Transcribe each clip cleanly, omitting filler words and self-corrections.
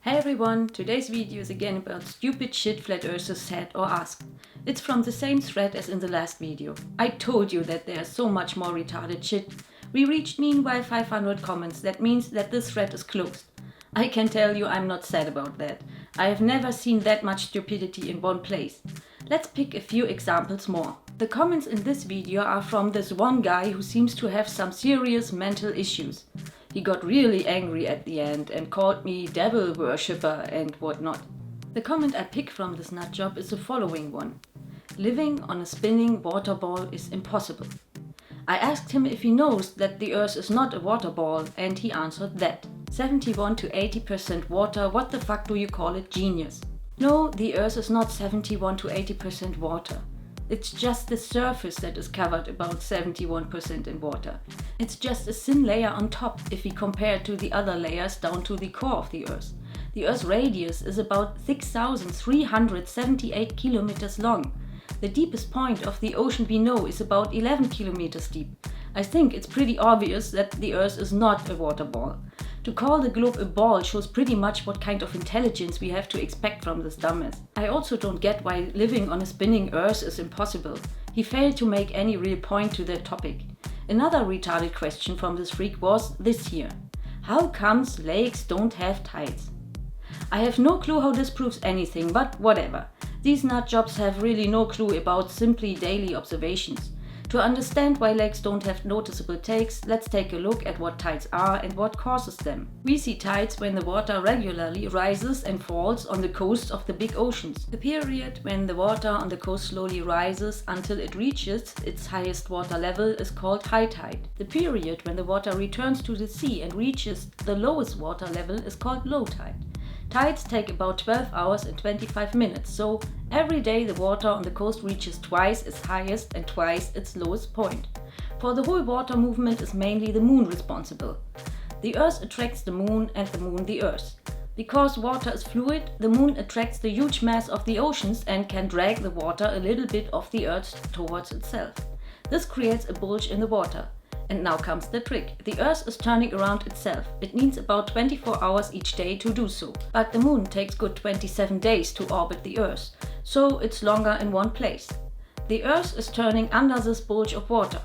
Hey everyone, today's video is again about stupid shit flat earthers said or asked. It's from the same thread as in the last video. I told you that there's so much more retarded shit. We reached meanwhile 500 comments, that means that this thread is closed. I can tell you I'm not sad about that. I have never seen that much stupidity in one place. Let's pick a few examples more. The comments in this video are from this one guy who seems to have some serious mental issues. He got really angry at the end and called me devil worshipper and whatnot. The comment I pick from this nutjob is the following one. Living on a spinning water ball is impossible. I asked him if he knows that the Earth is not a water ball, and he answered that. 71 to 80% water, what the fuck do you call it, genius? No, the Earth is not 71 to 80% water. It's just the surface that is covered about 71% in water. It's just a thin layer on top if we compare it to the other layers down to the core of the Earth. The Earth's radius is about 6,378 kilometers long. The deepest point of the ocean we know is about 11 kilometers deep. I think it's pretty obvious that the Earth is not a water ball. To call the globe a ball shows pretty much what kind of intelligence we have to expect from this dumbass. I also don't get why living on a spinning Earth is impossible. He failed to make any real point to that topic. Another retarded question from this freak was this here. How comes lakes don't have tides? I have no clue how this proves anything, but whatever. These nutjobs have really no clue about simply daily observations. To understand why lakes don't have noticeable takes, let's take a look at what tides are and what causes them. We see tides when the water regularly rises and falls on the coasts of the big oceans. The period when the water on the coast slowly rises until it reaches its highest water level is called high tide. The period when the water returns to the sea and reaches the lowest water level is called low tide. Tides take about 12 hours and 25 minutes, so every day the water on the coast reaches twice its highest and twice its lowest point. For the whole water movement is mainly the moon responsible. The Earth attracts the moon and the moon the Earth. Because water is fluid, the moon attracts the huge mass of the oceans and can drag the water a little bit of the Earth towards itself. This creates a bulge in the water. And now comes the trick. The Earth is turning around itself. It needs about 24 hours each day to do so. But the moon takes good 27 days to orbit the Earth, so it's longer in one place. The Earth is turning under this bulge of water.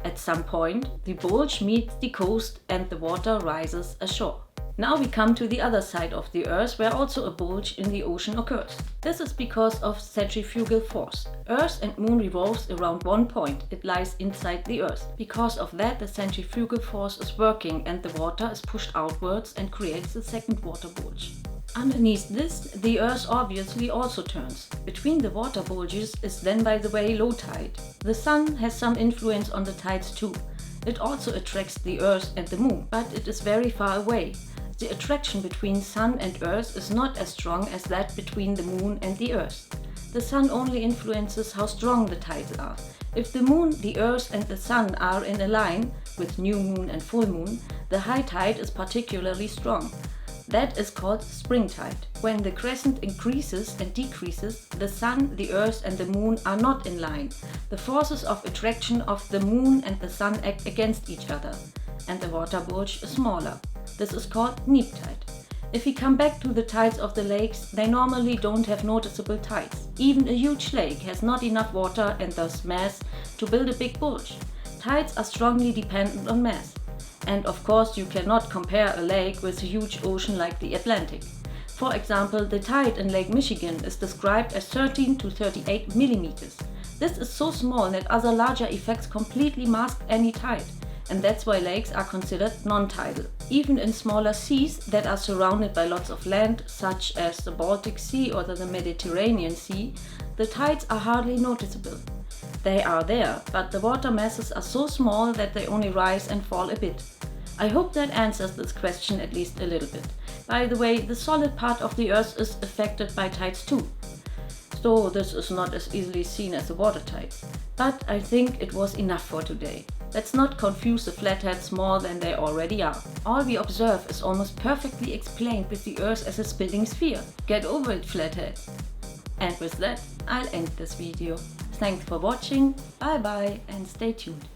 At some point, the bulge meets the coast and the water rises ashore. Now we come to the other side of the Earth where also a bulge in the ocean occurs. This is because of centrifugal force. Earth and moon revolves around one point. It lies inside the Earth. Because of that, the centrifugal force is working and the water is pushed outwards and creates the second water bulge. Underneath this, the Earth obviously also turns. Between the water bulges is then, by the way, low tide. The sun has some influence on the tides too. It also attracts the Earth and the moon, but it is very far away. The attraction between Sun and Earth is not as strong as that between the Moon and the Earth. The Sun only influences how strong the tides are. If the Moon, the Earth and the Sun are in a line, with new moon and full moon, the high tide is particularly strong. That is called spring tide. When the crescent increases and decreases, the Sun, the Earth and the Moon are not in line. The forces of attraction of the Moon and the Sun act against each other, and the water bulge is smaller. This is called neap tide. If we come back to the tides of the lakes, they normally don't have noticeable tides. Even a huge lake has not enough water and thus mass to build a big bulge. Tides are strongly dependent on mass. And of course you cannot compare a lake with a huge ocean like the Atlantic. For example, the tide in Lake Michigan is described as 13 to 38 millimeters. This is so small that other larger effects completely mask any tide. And that's why lakes are considered non-tidal. Even in smaller seas that are surrounded by lots of land, such as the Baltic Sea or the Mediterranean Sea, the tides are hardly noticeable. They are there, but the water masses are so small that they only rise and fall a bit. I hope that answers this question at least a little bit. By the way, the solid part of the Earth is affected by tides too. So this is not as easily seen as the water tides. But I think it was enough for today. Let's not confuse the flatheads more than they already are. All we observe is almost perfectly explained with the Earth as a spinning sphere. Get over it, flatheads! And with that, I'll end this video. Thanks for watching, bye bye and stay tuned.